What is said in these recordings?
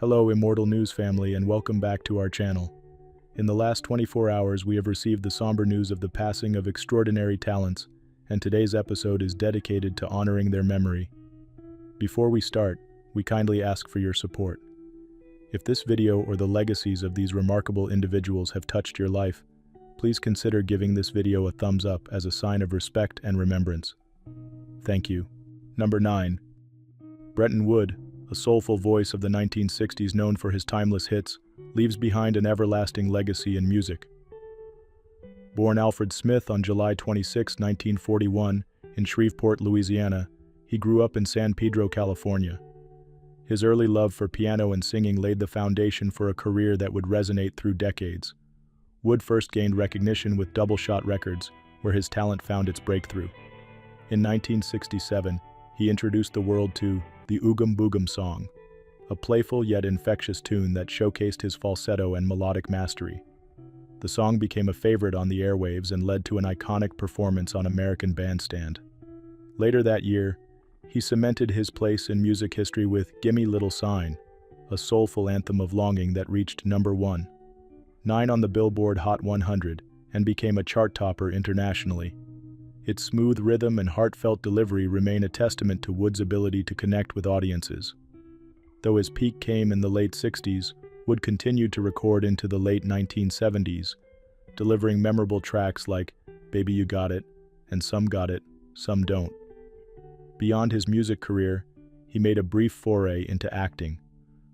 Hello, Immortal News family, and welcome back to our channel. In the last 24 hours, we have received the somber news of the passing of extraordinary talents, and today's episode is dedicated to honoring their memory. Before we start, we kindly ask for your support. If this video or the legacies of these remarkable individuals have touched your life, please consider giving this video a thumbs up as a sign of respect and remembrance. Thank you. Number 9. Brenton Wood, a soulful voice of the 1960s known for his timeless hits, leaves behind an everlasting legacy in music. Born Alfred Smith on July 26, 1941, in Shreveport, Louisiana, he grew up in San Pedro, California. His early love for piano and singing laid the foundation for a career that would resonate through decades. Wood first gained recognition with Double Shot Records, where his talent found its breakthrough. In 1967, he introduced the world to the Oogum Boogum song, a playful yet infectious tune that showcased his falsetto and melodic mastery. The song became a favorite on the airwaves and led to an iconic performance on American Bandstand. Later that year, he cemented his place in music history with Gimme Little Sign, a soulful anthem of longing that reached number 9 on the Billboard Hot 100 and became a chart topper internationally. Its smooth rhythm and heartfelt delivery remain a testament to Wood's ability to connect with audiences. Though his peak came in the late 60s, Wood continued to record into the late 1970s, delivering memorable tracks like Baby You Got It and Some Got It, Some Don't. Beyond his music career, he made a brief foray into acting,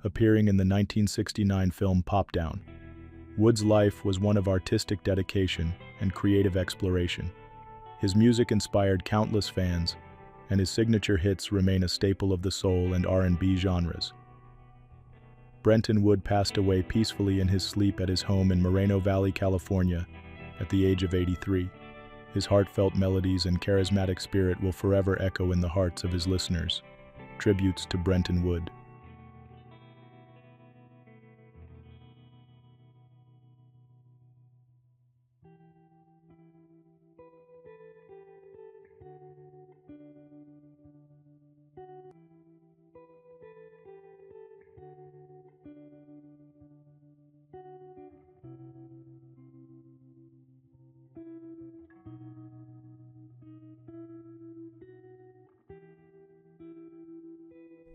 appearing in the 1969 film Pop Down. Wood's life was one of artistic dedication and creative exploration. His music inspired countless fans, and his signature hits remain a staple of the soul and R&B genres. Brenton Wood passed away peacefully in his sleep at his home in Moreno Valley, California, at the age of 83. His heartfelt melodies and charismatic spirit will forever echo in the hearts of his listeners. Tributes to Brenton Wood.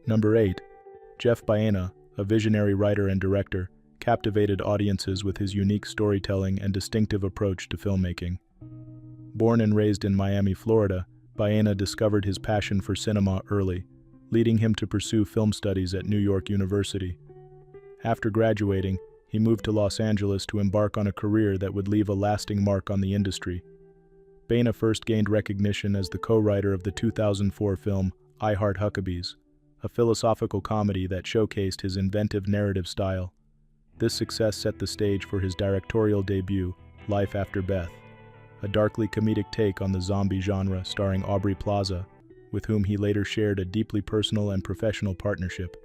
Number 8. Jeff Baena, a visionary writer and director, captivated audiences with his unique storytelling and distinctive approach to filmmaking. Born and raised in Miami, Florida, Baena discovered his passion for cinema early, leading him to pursue film studies at New York University. After graduating, he moved to Los Angeles to embark on a career that would leave a lasting mark on the industry. Baena first gained recognition as the co-writer of the 2004 film I Heart Huckabees, a philosophical comedy that showcased his inventive narrative style. This success set the stage for his directorial debut, Life After Beth, a darkly comedic take on the zombie genre starring Aubrey Plaza, with whom he later shared a deeply personal and professional partnership.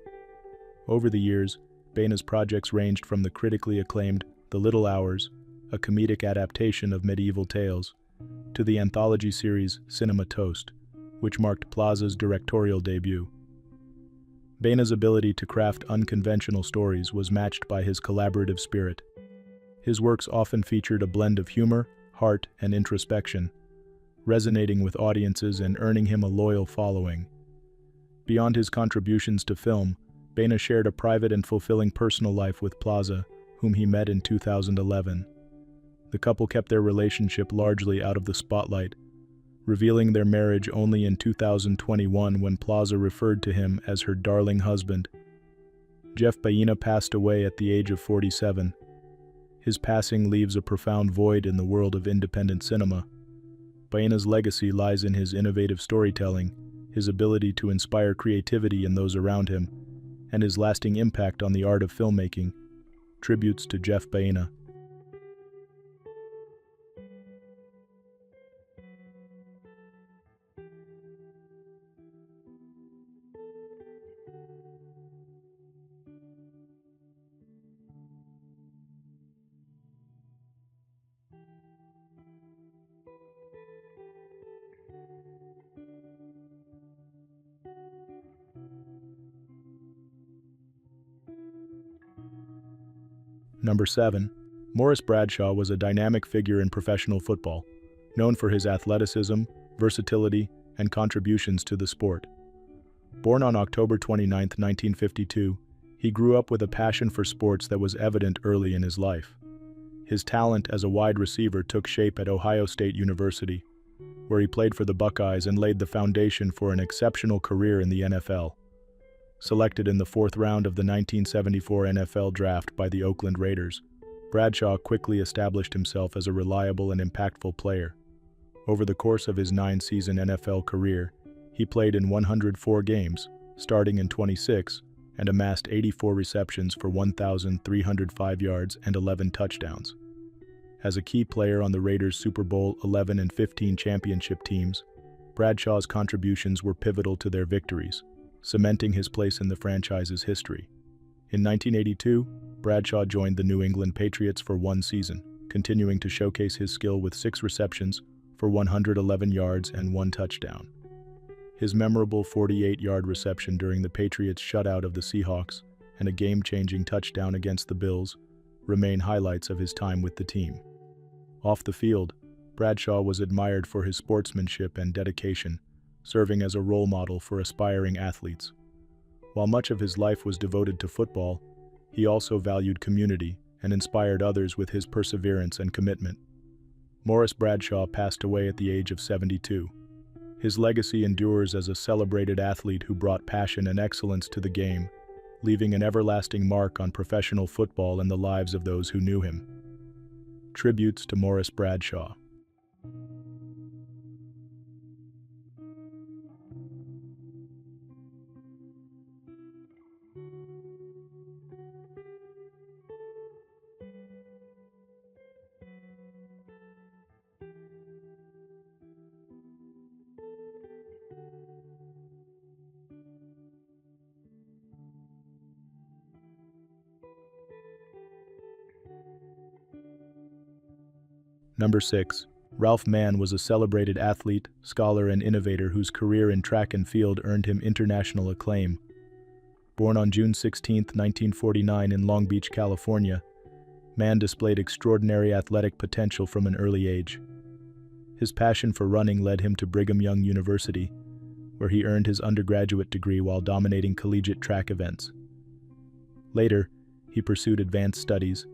Over the years, Baena's projects ranged from the critically acclaimed The Little Hours, a comedic adaptation of medieval tales, to the anthology series Cinema Toast, which marked Plaza's directorial debut. Baena's ability to craft unconventional stories was matched by his collaborative spirit. His works often featured a blend of humor, heart, and introspection, resonating with audiences and earning him a loyal following. Beyond his contributions to film, Baena shared a private and fulfilling personal life with Plaza, whom he met in 2011. The couple kept their relationship largely out of the spotlight, revealing their marriage only in 2021 when Plaza referred to him as her darling husband. Jeff Baena passed away at the age of 47. His passing leaves a profound void in the world of independent cinema. Baena's legacy lies in his innovative storytelling, his ability to inspire creativity in those around him, and his lasting impact on the art of filmmaking. Tributes to Jeff Baena. Number 7. Morris Bradshaw was a dynamic figure in professional football, known for his athleticism, versatility, and contributions to the sport. Born on October 29, 1952, he grew up with a passion for sports that was evident early in his life. His talent as a wide receiver took shape at Ohio State University, where he played for the Buckeyes and laid the foundation for an exceptional career in the NFL. Selected in the 4th round of the 1974 NFL Draft by the Oakland Raiders, Bradshaw quickly established himself as a reliable and impactful player. Over the course of his 9-season NFL career, he played in 104 games, starting in 26, and amassed 84 receptions for 1,305 yards and 11 touchdowns. As a key player on the Raiders' Super Bowl 11 and 15 championship teams, Bradshaw's contributions were pivotal to their victories, cementing his place in the franchise's history. In 1982, Bradshaw joined the New England Patriots for 1 season, continuing to showcase his skill with 6 receptions for 111 yards and 1 touchdown. His memorable 48-yard reception during the Patriots' shutout of the Seahawks and a game-changing touchdown against the Bills remain highlights of his time with the team. Off the field, Bradshaw was admired for his sportsmanship and dedication, serving as a role model for aspiring athletes. While much of his life was devoted to football, he also valued community and inspired others with his perseverance and commitment. Morris Bradshaw passed away at the age of 72. His legacy endures as a celebrated athlete who brought passion and excellence to the game, leaving an everlasting mark on professional football and the lives of those who knew him. Tributes to Morris Bradshaw. Number 6. Ralph Mann was a celebrated athlete, scholar, and innovator whose career in track and field earned him international acclaim. Born on June 16, 1949 in Long Beach, California, Mann displayed extraordinary athletic potential from an early age. His passion for running led him to Brigham Young University, where he earned his undergraduate degree while dominating collegiate track events. Later, he pursued advanced studies,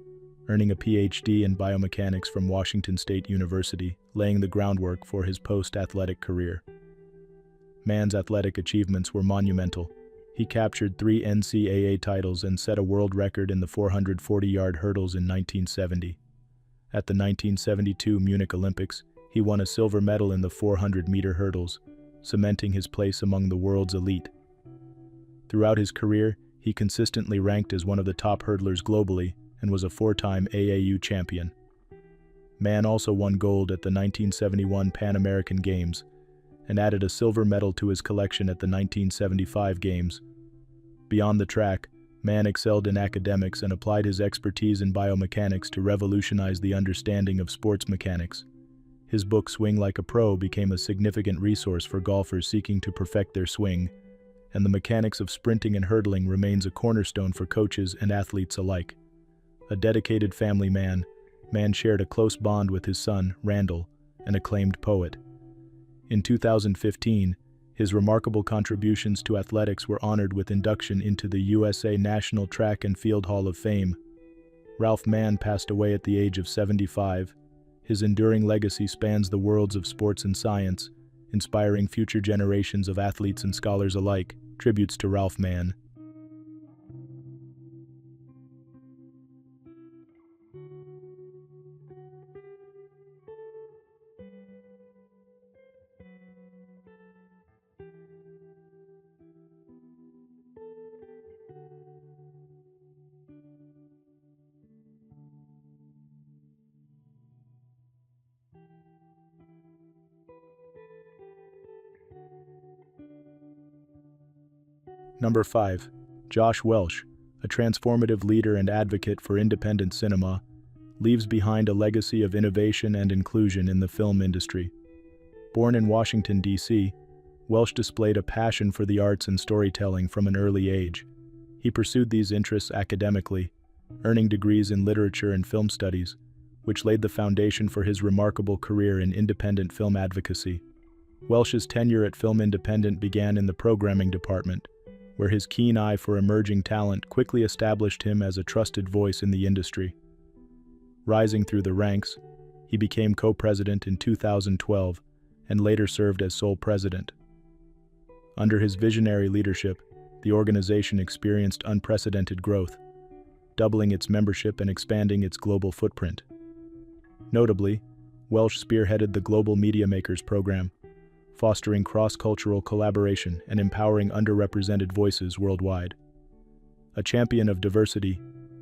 earning a PhD in biomechanics from Washington State University, laying the groundwork for his post-athletic career. Mann's athletic achievements were monumental. He captured 3 NCAA titles and set a world record in the 440-yard hurdles in 1970. At the 1972 Munich Olympics, he won a silver medal in the 400-meter hurdles, cementing his place among the world's elite. Throughout his career, he consistently ranked as one of the top hurdlers globally and was a 4-time AAU champion. Mann also won gold at the 1971 Pan American Games and added a silver medal to his collection at the 1975 Games. Beyond the track, Mann excelled in academics and applied his expertise in biomechanics to revolutionize the understanding of sports mechanics. His book Swing Like a Pro became a significant resource for golfers seeking to perfect their swing, and the mechanics of sprinting and hurdling remains a cornerstone for coaches and athletes alike. A dedicated family man, Mann shared a close bond with his son, Randall, an acclaimed poet. In 2015, his remarkable contributions to athletics were honored with induction into the USA National Track and Field Hall of Fame. Ralph Mann passed away at the age of 75. His enduring legacy spans the worlds of sports and science, inspiring future generations of athletes and scholars alike. Tributes to Ralph Mann. Number 5. Josh Welsh, a transformative leader and advocate for independent cinema, leaves behind a legacy of innovation and inclusion in the film industry. Born in Washington, D.C., Welsh displayed a passion for the arts and storytelling from an early age. He pursued these interests academically, earning degrees in literature and film studies, which laid the foundation for his remarkable career in independent film advocacy. Welsh's tenure at Film Independent began in the programming department, where his keen eye for emerging talent quickly established him as a trusted voice in the industry. Rising through the ranks, he became co-president in 2012 and later served as sole president. Under his visionary leadership, the organization experienced unprecedented growth, doubling its membership and expanding its global footprint. Notably, Welsh spearheaded the Global Media Makers program, fostering cross-cultural collaboration and empowering underrepresented voices worldwide. A champion of diversity,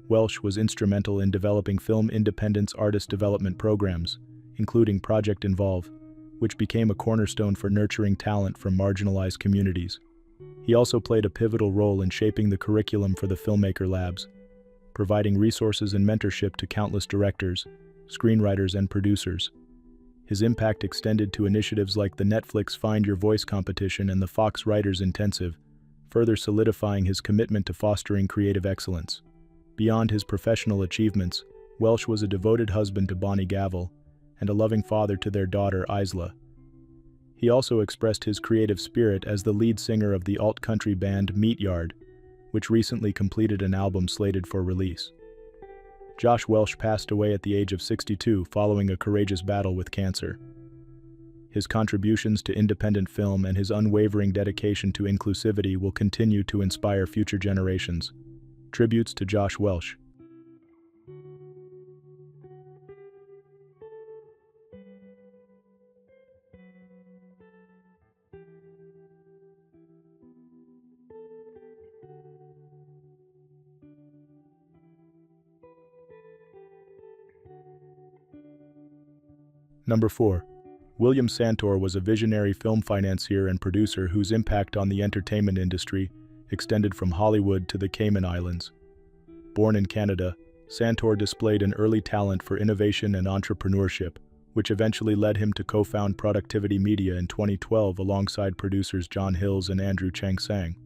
Welsh was instrumental in developing film independence artist development programs, including Project Involve, which became a cornerstone for nurturing talent from marginalized communities. He also played a pivotal role in shaping the curriculum for the Filmmaker Labs, providing resources and mentorship to countless directors, screenwriters, and producers. His impact extended to initiatives like the Netflix Find Your Voice competition and the Fox Writers Intensive, further solidifying his commitment to fostering creative excellence. Beyond his professional achievements, Welsh was a devoted husband to Bonnie Gavel and a loving father to their daughter Isla. He also expressed his creative spirit as the lead singer of the alt-country band Meat Yard, which recently completed an album slated for release. Josh Welsh passed away at the age of 62 following a courageous battle with cancer. His contributions to independent film and his unwavering dedication to inclusivity will continue to inspire future generations. Tributes to Josh Welsh. Number 4. William Santor was a visionary film financier and producer whose impact on the entertainment industry extended from Hollywood to the Cayman Islands. Born in Canada, Santor displayed an early talent for innovation and entrepreneurship, which eventually led him to co-found Productivity Media in 2012 alongside producers John Hills and Andrew Chang Sang.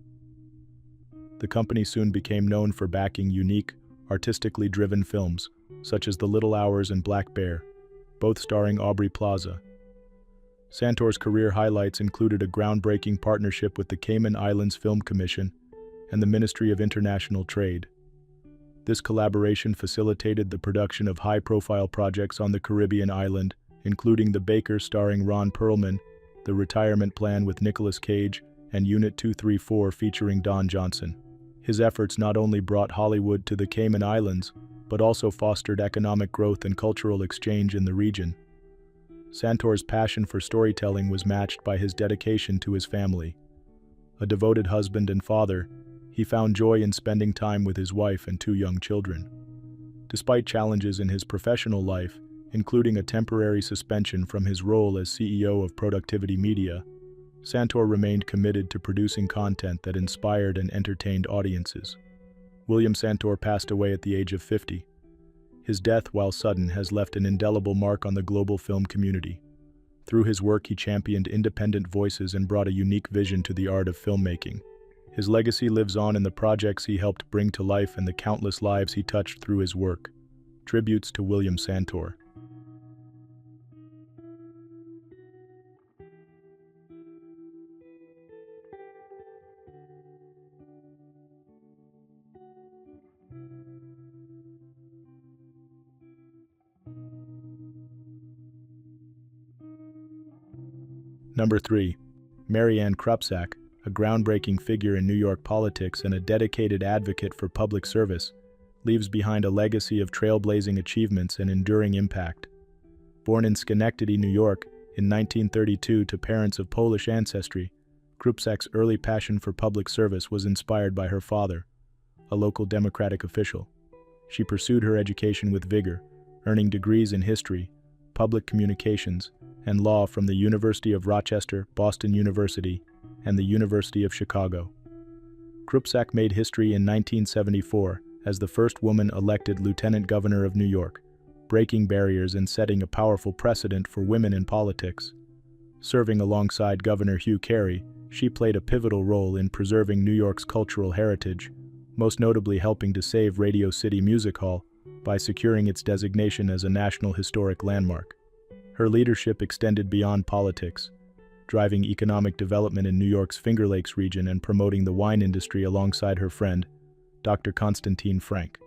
The company soon became known for backing unique, artistically driven films, such as The Little Hours and Black Bear, both starring Aubrey Plaza. Santor's career highlights included a groundbreaking partnership with the Cayman Islands Film Commission and the Ministry of International Trade. This collaboration facilitated the production of high-profile projects on the Caribbean island, including The Baker starring Ron Perlman, The Retirement Plan with Nicolas Cage, and Unit 234 featuring Don Johnson. His efforts not only brought Hollywood to the Cayman Islands, but also fostered economic growth and cultural exchange in the region. Santor's passion for storytelling was matched by his dedication to his family. A devoted husband and father, he found joy in spending time with his wife and 2 young children. Despite challenges in his professional life, including a temporary suspension from his role as CEO of Productivity Media, Santor remained committed to producing content that inspired and entertained audiences. William Santor passed away at the age of 50. His death, while sudden, has left an indelible mark on the global film community. Through his work, he championed independent voices and brought a unique vision to the art of filmmaking. His legacy lives on in the projects he helped bring to life and the countless lives he touched through his work. Tributes to William Santor. Number 3. Maryann Krupsak, a groundbreaking figure in New York politics and a dedicated advocate for public service, leaves behind a legacy of trailblazing achievements and enduring impact. Born in Schenectady, New York, in 1932 to parents of Polish ancestry, Krupsak's early passion for public service was inspired by her father, a local Democratic official. She pursued her education with vigor, earning degrees in history, public communications, and law from the University of Rochester, Boston University, and the University of Chicago. Krupsak made history in 1974 as the first woman elected Lieutenant Governor of New York, breaking barriers and setting a powerful precedent for women in politics. Serving alongside Governor Hugh Carey, she played a pivotal role in preserving New York's cultural heritage, most notably helping to save Radio City Music Hall by securing its designation as a National Historic Landmark. Her leadership extended beyond politics, driving economic development in New York's Finger Lakes region and promoting the wine industry alongside her friend, Dr. Constantine Frank.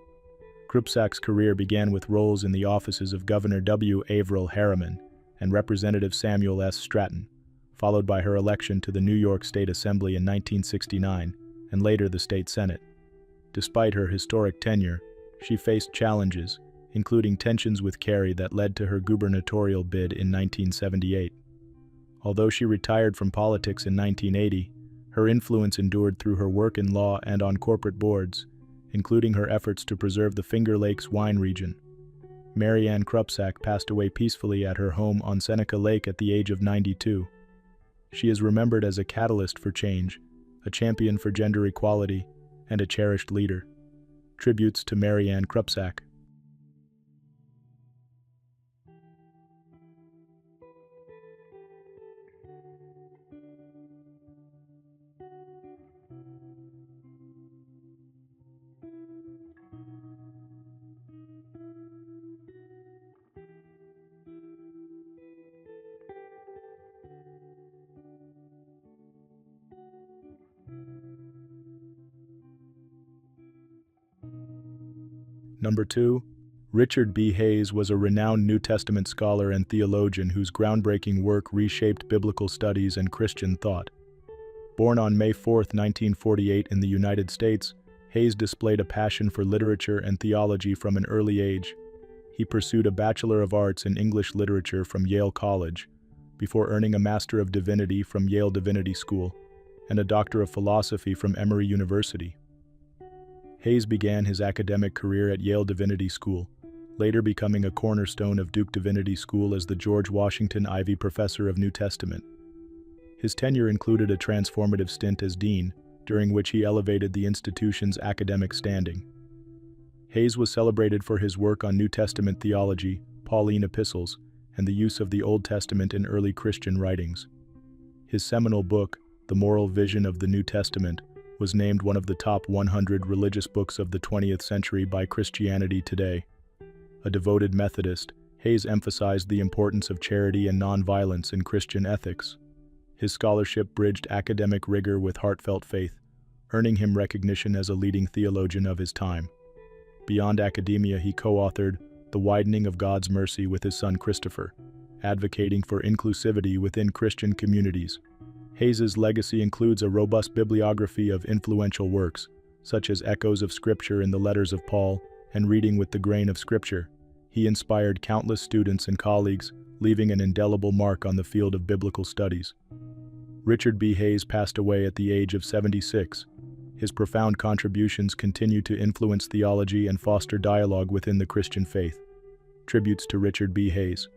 Krupsak's career began with roles in the offices of Governor W. Averell Harriman and Representative Samuel S. Stratton, followed by her election to the New York State Assembly in 1969 and later the State Senate. Despite her historic tenure, she faced challenges, including tensions with Kerry that led to her gubernatorial bid in 1978. Although she retired from politics in 1980, her influence endured through her work in law and on corporate boards, including her efforts to preserve the Finger Lakes wine region. Maryann Krupsak passed away peacefully at her home on Seneca Lake at the age of 92. She is remembered as a catalyst for change, a champion for gender equality, and a cherished leader. Tributes to Maryann Krupsak. Number 2. Richard B. Hays was a renowned New Testament scholar and theologian whose groundbreaking work reshaped biblical studies and Christian thought. Born on May 4, 1948 in the United States, Hays displayed a passion for literature and theology from an early age. He pursued a Bachelor of Arts in English Literature from Yale College, before earning a Master of Divinity from Yale Divinity School, and a Doctor of Philosophy from Emory University. Hays began his academic career at Yale Divinity School, later becoming a cornerstone of Duke Divinity School as the George Washington Ivey Professor of New Testament. His tenure included a transformative stint as dean, during which he elevated the institution's academic standing. Hays was celebrated for his work on New Testament theology, Pauline epistles, and the use of the Old Testament in early Christian writings. His seminal book, The Moral Vision of the New Testament, was named one of the top 100 religious books of the 20th century by Christianity Today. A devoted Methodist, Hays emphasized the importance of charity and nonviolence in Christian ethics. His scholarship bridged academic rigor with heartfelt faith, earning him recognition as a leading theologian of his time. Beyond academia, he co-authored The Widening of God's Mercy with his son Christopher, advocating for inclusivity within Christian communities. Hays's legacy includes a robust bibliography of influential works, such as Echoes of Scripture in the Letters of Paul and Reading with the Grain of Scripture. He inspired countless students and colleagues, leaving an indelible mark on the field of biblical studies. Richard B. Hays passed away at the age of 76. His profound contributions continue to influence theology and foster dialogue within the Christian faith. Tributes to Richard B. Hays.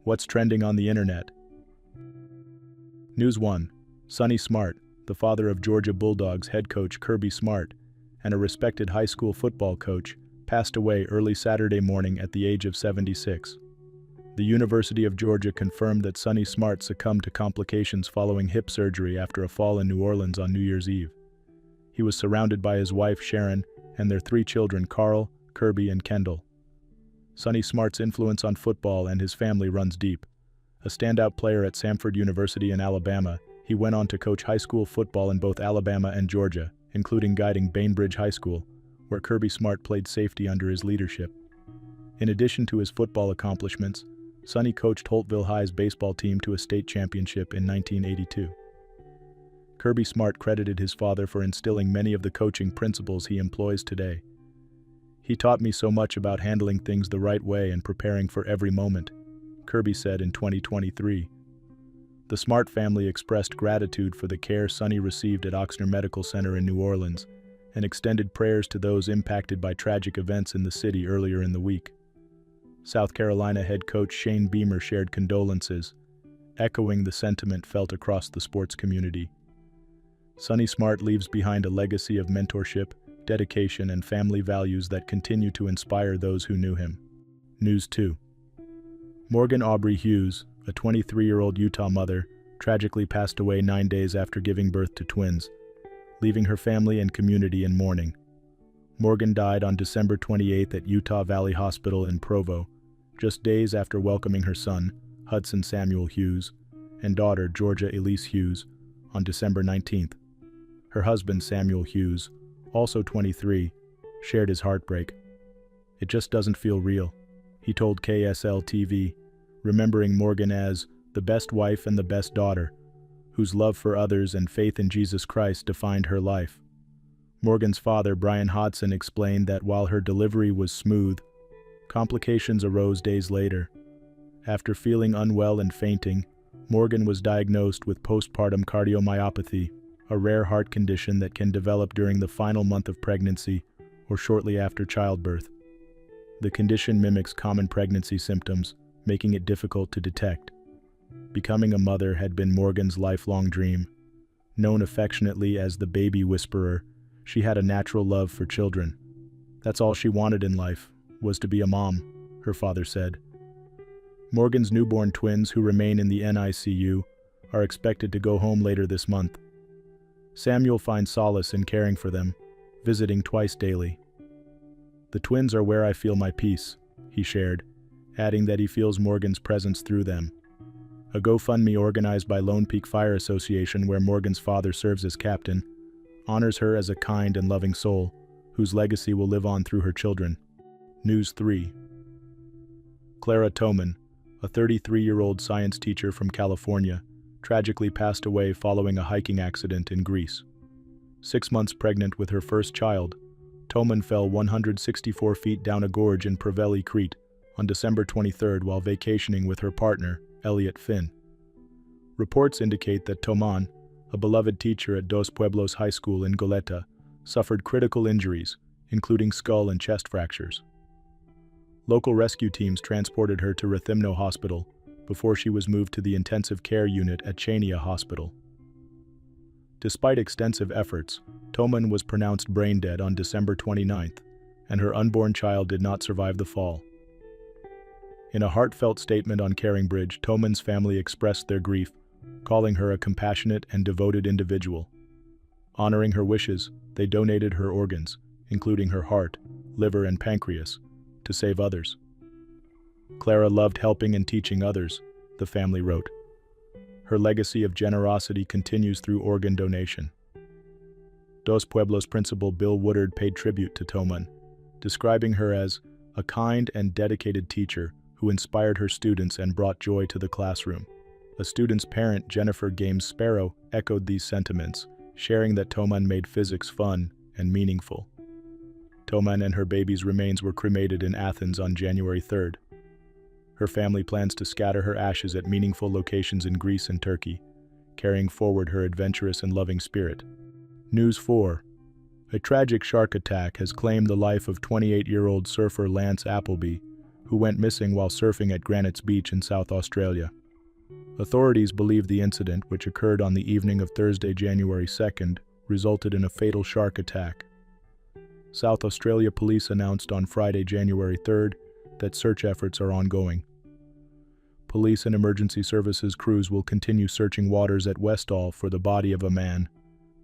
What's trending on the internet? News 1. Sonny Smart, the father of Georgia Bulldogs head coach Kirby Smart, and a respected high school football coach, passed away early Saturday morning at the age of 76. The University of Georgia confirmed that Sonny Smart succumbed to complications following hip surgery after a fall in New Orleans on New Year's Eve. He was surrounded by his wife Sharon and their 3 children Carl, Kirby, and Kendall. Sonny Smart's influence on football and his family runs deep. A standout player at Samford University in Alabama, he went on to coach high school football in both Alabama and Georgia, including guiding Bainbridge High School, where Kirby Smart played safety under his leadership. In addition to his football accomplishments, Sonny coached Holtville High's baseball team to a state championship in 1982. Kirby Smart credited his father for instilling many of the coaching principles he employs today. "He taught me so much about handling things the right way and preparing for every moment," Kirby said in 2023. The Smart family expressed gratitude for the care Sonny received at Ochsner Medical Center in New Orleans and extended prayers to those impacted by tragic events in the city earlier in the week. South Carolina head coach Shane Beamer shared condolences, echoing the sentiment felt across the sports community. Sonny Smart leaves behind a legacy of mentorship, dedication, and family values that continue to inspire those who knew him. News 2. Morgan Aubrey Hughes, a 23-year-old Utah mother, tragically passed away 9 days after giving birth to twins, leaving her family and community in mourning. Morgan died on December 28 at Utah Valley Hospital in Provo, just days after welcoming her son, Hudson Samuel Hughes, and daughter, Georgia Elise Hughes, on December 19. Her husband, Samuel Hughes, also 23, shared his heartbreak. "It just doesn't feel real," he told KSL-TV, remembering Morgan as the best wife and the best daughter, whose love for others and faith in Jesus Christ defined her life. Morgan's father, Brian Hodson, explained that while her delivery was smooth, complications arose days later. After feeling unwell and fainting, Morgan was diagnosed with postpartum cardiomyopathy, a rare heart condition that can develop during the final month of pregnancy or shortly after childbirth. The condition mimics common pregnancy symptoms, making it difficult to detect. Becoming a mother had been Morgan's lifelong dream. Known affectionately as the baby whisperer, she had a natural love for children. That's all she wanted in life, was to be a mom, her father said. Morgan's newborn twins, who remain in the NICU, are expected to go home later this month. Samuel finds solace in caring for them, visiting twice daily. "The twins are where I feel my peace," he shared, adding that he feels Morgan's presence through them. A GoFundMe organized by Lone Peak Fire Association, where Morgan's father serves as captain, honors her as a kind and loving soul, whose legacy will live on through her children. News 3. Clara Toman, a 33-year-old science teacher from California, tragically passed away following a hiking accident in Greece. 6 months pregnant with her first child, Toman fell 164 feet down a gorge in Preveli, Crete, on December 23 while vacationing with her partner, Elliot Finn. Reports indicate that Toman, a beloved teacher at Dos Pueblos High School in Goleta, suffered critical injuries, including skull and chest fractures. Local rescue teams transported her to Rethymno Hospital before she was moved to the intensive care unit at Chania Hospital. Despite extensive efforts, Toman was pronounced brain dead on December 29, and her unborn child did not survive the fall. In a heartfelt statement on Caring Bridge, Toman's family expressed their grief, calling her a compassionate and devoted individual. Honoring her wishes, they donated her organs, including her heart, liver, and pancreas, to save others. Clara loved helping and teaching others, the family wrote. Her legacy of generosity continues through organ donation. Dos Pueblos principal Bill Woodard paid tribute to Toman, describing her as a kind and dedicated teacher who inspired her students and brought joy to the classroom. A student's parent, Jennifer Games Sparrow, echoed these sentiments, sharing that Toman made physics fun and meaningful. Toman and her baby's remains were cremated in Athens on January 3rd. Her family plans to scatter her ashes at meaningful locations in Greece and Turkey, carrying forward her adventurous and loving spirit. News 4. A tragic shark attack has claimed the life of 28-year-old surfer Lance Appleby, who went missing while surfing at Granites Beach in South Australia. Authorities believe the incident, which occurred on the evening of Thursday, January 2nd, resulted in a fatal shark attack. South Australia police announced on Friday, January 3rd, that search efforts are ongoing. Police and emergency services crews will continue searching waters at Westall for the body of a man,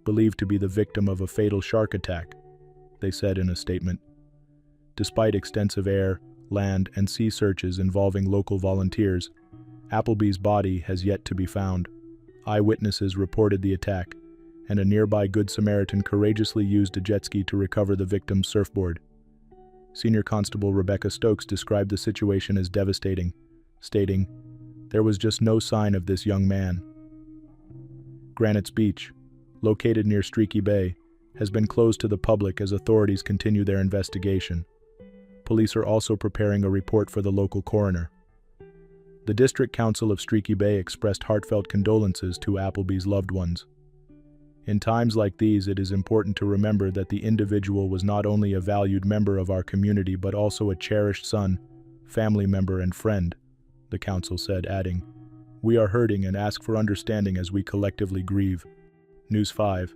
believed to be the victim of a fatal shark attack, they said in a statement. Despite extensive air, land, and sea searches involving local volunteers, Appleby's body has yet to be found. Eyewitnesses reported the attack, and a nearby Good Samaritan courageously used a jet ski to recover the victim's surfboard. Senior Constable Rebecca Stokes described the situation as devastating, stating, "There was just no sign of this young man." Granites Beach, located near Streaky Bay, has been closed to the public as authorities continue their investigation. Police are also preparing a report for the local coroner. The District Council of Streaky Bay expressed heartfelt condolences to Appleby's loved ones. In times like these, it is important to remember that the individual was not only a valued member of our community but also a cherished son, family member, and friend, the council said, adding, "We are hurting and ask for understanding as we collectively grieve." News 5.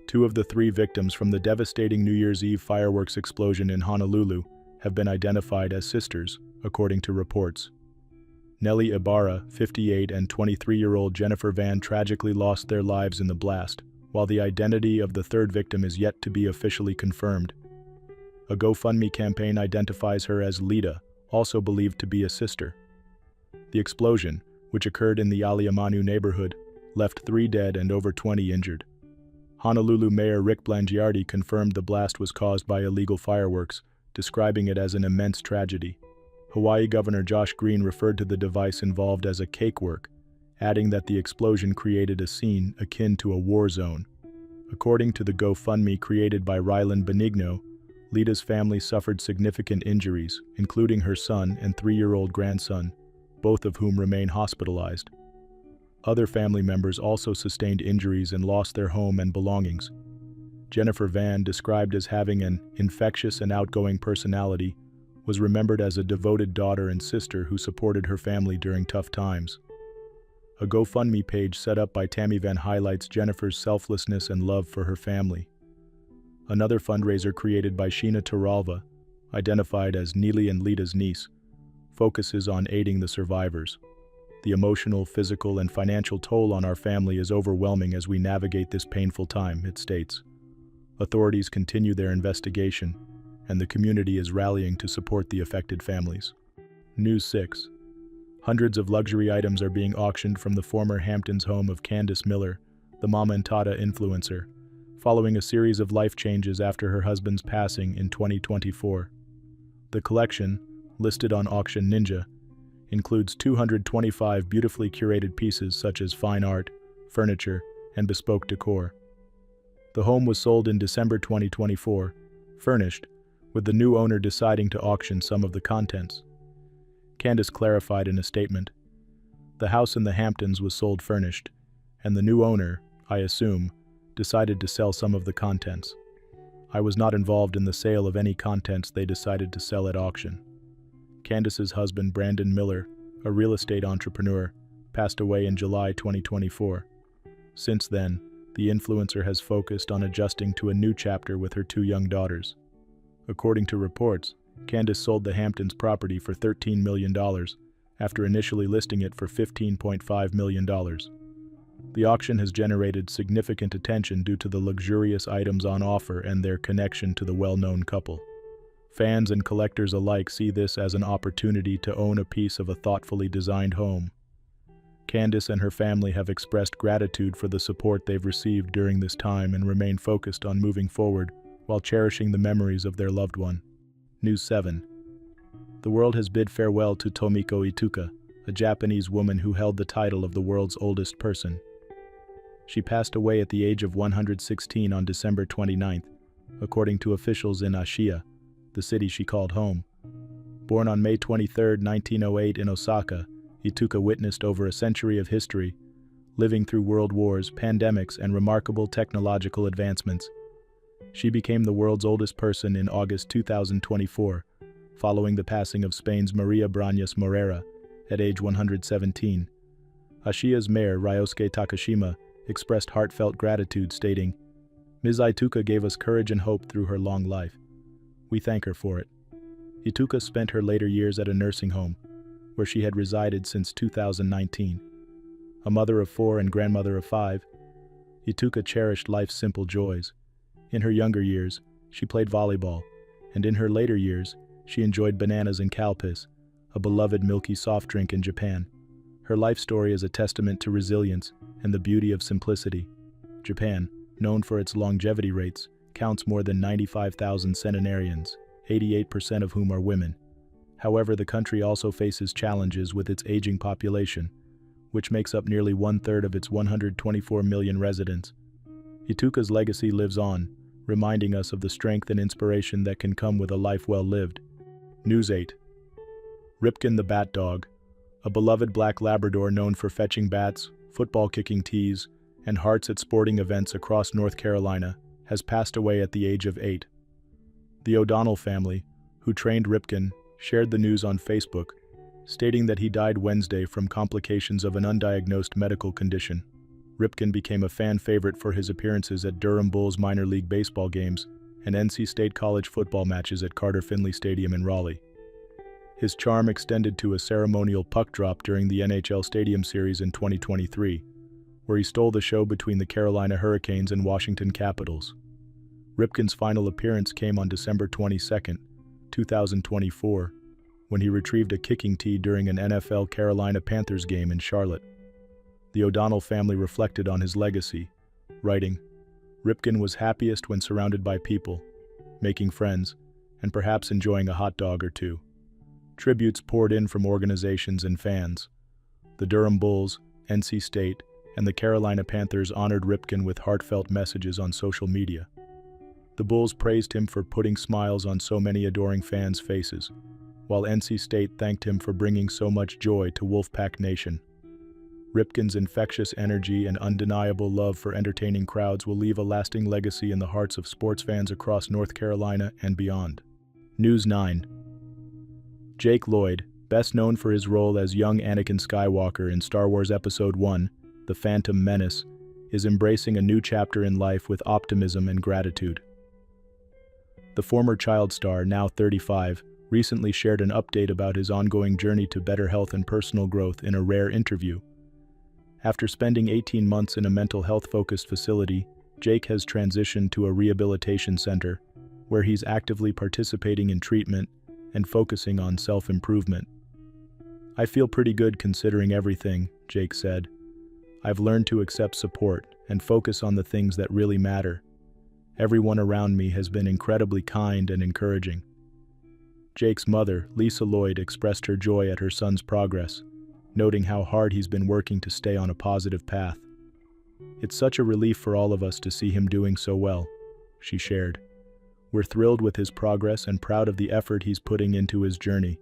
2 of the 3 victims from the devastating New Year's Eve fireworks explosion in Honolulu have been identified as sisters, according to reports. Nellie Ibarra, 58, and 23-year-old Jennifer Van tragically lost their lives in the blast, while the identity of the 3rd victim is yet to be officially confirmed. A GoFundMe campaign identifies her as Lita, also believed to be a sister. The explosion, which occurred in the Aliamanu neighborhood, left 3 dead and over 20 injured. Honolulu Mayor Rick Blangiardi confirmed the blast was caused by illegal fireworks, describing it as an immense tragedy. Hawaii Governor Josh Green referred to the device involved as a cakework, adding that the explosion created a scene akin to a war zone. According to the GoFundMe created by Ryland Benigno, Lita's family suffered significant injuries, including her son and 3-year-old grandson, both of whom remain hospitalized. Other family members also sustained injuries and lost their home and belongings. Jennifer Van, described as having an infectious and outgoing personality, was remembered as a devoted daughter and sister who supported her family during tough times. A GoFundMe page set up by Tammy Van highlights Jennifer's selflessness and love for her family. Another fundraiser created by Sheena Toralva, identified as Neely and Lita's niece, focuses on aiding the survivors. The emotional, physical, and financial toll on our family is overwhelming as we navigate this painful time, it states. Authorities continue their investigation, and the community is rallying to support the affected families. News 6. Hundreds of luxury items are being auctioned from the former Hamptons home of Candace Miller, the Mama and TodaY influencer, following a series of life changes after her husband's passing in 2024. The collection, listed on Auction Ninja, includes 225 beautifully curated pieces such as fine art, furniture, and bespoke decor. The home was sold in December 2024, furnished, with the new owner deciding to auction some of the contents. Candace clarified in a statement, "The house in the Hamptons was sold furnished, and the new owner, I assume, decided to sell some of the contents. I was not involved in the sale of any contents they decided to sell at auction." Candace's husband, Brandon Miller, a real estate entrepreneur, passed away in July 2024. Since then, the influencer has focused on adjusting to a new chapter with her 2 young daughters. According to reports, Candace sold the Hamptons property for $13 million, after initially listing it for $15.5 million. The auction has generated significant attention due to the luxurious items on offer and their connection to the well-known couple. Fans and collectors alike see this as an opportunity to own a piece of a thoughtfully designed home. Candace and her family have expressed gratitude for the support they've received during this time and remain focused on moving forward while cherishing the memories of their loved one. News 7. The world has bid farewell to Tomiko Ituka, a Japanese woman who held the title of the world's oldest person. She passed away at the age of 116 on December 29th, according to officials in Ashiya, the city she called home. Born on May 23, 1908 in Osaka, Ituka witnessed over a century of history, living through world wars, pandemics, and remarkable technological advancements. She became the world's oldest person in August 2024, following the passing of Spain's Maria Brañas Morera at age 117. Ashiya's mayor, Ryosuke Takashima, expressed heartfelt gratitude, stating, "Ms. Ituka gave us courage and hope through her long life. We thank her for it." Ituka spent her later years at a nursing home, where she had resided since 2019. A mother of 4 and grandmother of 5, Ituka cherished life's simple joys. In her younger years, she played volleyball, and in her later years, she enjoyed bananas and calpis, a beloved milky soft drink in Japan. Her life story is a testament to resilience and the beauty of simplicity. Japan, known for its longevity rates, counts more than 95,000 centenarians, 88% of whom are women. However, the country also faces challenges with its aging population, which makes up nearly 1/3 of its 124 million residents. Ituka's legacy lives on, reminding us of the strength and inspiration that can come with a life well lived. News 8. Ripken the Bat Dog, a beloved black Labrador known for fetching bats, football kicking tees, and hearts at sporting events across North Carolina, has passed away at the age of 8. The O'Donnell family, who trained Ripken, shared the news on Facebook, stating that he died Wednesday from complications of an undiagnosed medical condition. Ripken became a fan favorite for his appearances at Durham Bulls minor league baseball games and NC State college football matches at Carter Finley Stadium in Raleigh. His charm extended to a ceremonial puck drop during the NHL Stadium Series in 2023, where he stole the show between the Carolina Hurricanes and Washington Capitals. Ripken's final appearance came on December 22, 2024, when he retrieved a kicking tee during an NFL Carolina Panthers game in Charlotte. The O'Donnell family reflected on his legacy, writing, "Ripken was happiest when surrounded by people, making friends, and perhaps enjoying a hot dog or two." Tributes poured in from organizations and fans. The Durham Bulls, NC State, and the Carolina Panthers honored Ripken with heartfelt messages on social media. The Bulls praised him for putting smiles on so many adoring fans' faces, while NC State thanked him for bringing so much joy to Wolfpack Nation. Ripken's infectious energy and undeniable love for entertaining crowds will leave a lasting legacy in the hearts of sports fans across North Carolina and beyond. News 9. Jake Lloyd, best known for his role as young Anakin Skywalker in Star Wars Episode I, The Phantom Menace, is embracing a new chapter in life with optimism and gratitude. The former child star, now 35, recently shared an update about his ongoing journey to better health and personal growth in a rare interview. After spending 18 months in a mental health-focused facility, Jake has transitioned to a rehabilitation center, where he's actively participating in treatment and focusing on self-improvement. "I feel pretty good considering everything," Jake said. "I've learned to accept support and focus on the things that really matter. Everyone around me has been incredibly kind and encouraging." Jake's mother, Lisa Lloyd, expressed her joy at her son's progress, noting how hard he's been working to stay on a positive path. "It's such a relief for all of us to see him doing so well," she shared. "We're thrilled with his progress and proud of the effort he's putting into his journey."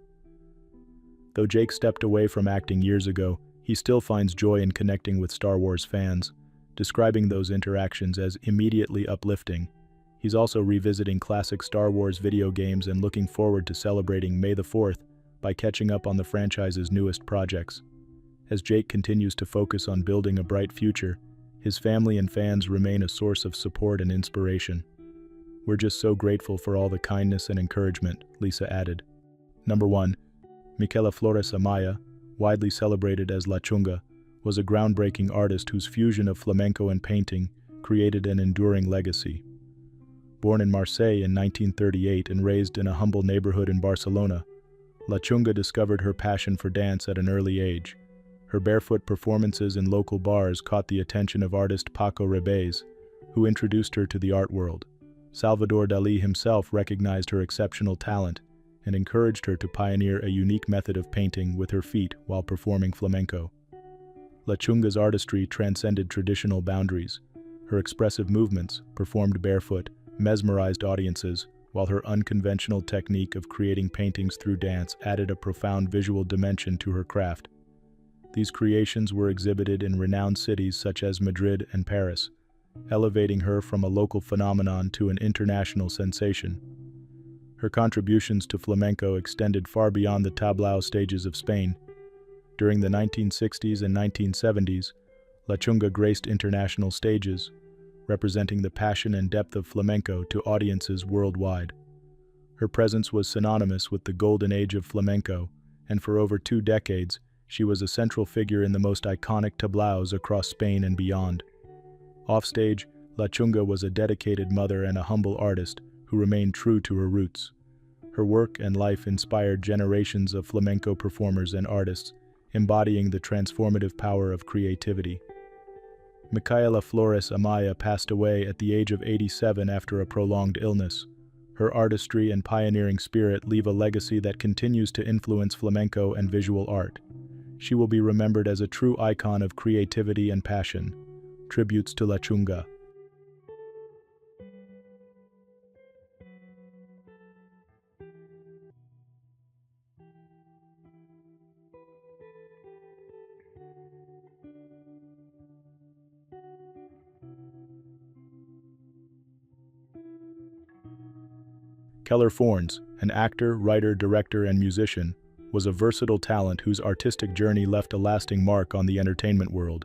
Though Jake stepped away from acting years ago, he still finds joy in connecting with Star Wars fans, describing those interactions as immediately uplifting. He's also revisiting classic Star Wars video games and looking forward to celebrating May the 4th by catching up on the franchise's newest projects. As Jake continues to focus on building a bright future, his family and fans remain a source of support and inspiration. "We're just so grateful for all the kindness and encouragement," Lisa added. Number 1. Miquela Flores Amaya, widely celebrated as La Chunga, was a groundbreaking artist whose fusion of flamenco and painting created an enduring legacy. Born in Marseille in 1938 and raised in a humble neighborhood in Barcelona, La Chunga discovered her passion for dance at an early age. Her barefoot performances in local bars caught the attention of artist Paco Rebez, who introduced her to the art world. Salvador Dalí himself recognized her exceptional talent and encouraged her to pioneer a unique method of painting with her feet while performing flamenco. La Chunga's artistry transcended traditional boundaries. Her expressive movements, performed barefoot, mesmerized audiences, while her unconventional technique of creating paintings through dance added a profound visual dimension to her craft. These creations were exhibited in renowned cities such as Madrid and Paris, elevating her from a local phenomenon to an international sensation. Her contributions to flamenco extended far beyond the tablao stages of Spain. During the 1960s and 1970s, La Chunga graced international stages, representing the passion and depth of flamenco to audiences worldwide. Her presence was synonymous with the golden age of flamenco, and for over 2 decades, she was a central figure in the most iconic tablaos across Spain and beyond. Offstage, La Chunga was a dedicated mother and a humble artist who remained true to her roots. Her work and life inspired generations of flamenco performers and artists, embodying the transformative power of creativity. Miquela Flores Amaya passed away at the age of 87 after a prolonged illness. Her artistry and pioneering spirit leave a legacy that continues to influence flamenco and visual art. She will be remembered as a true icon of creativity and passion. Tributes to La Chunga. Keller Fornes, an actor, writer, director, and musician, was a versatile talent whose artistic journey left a lasting mark on the entertainment world.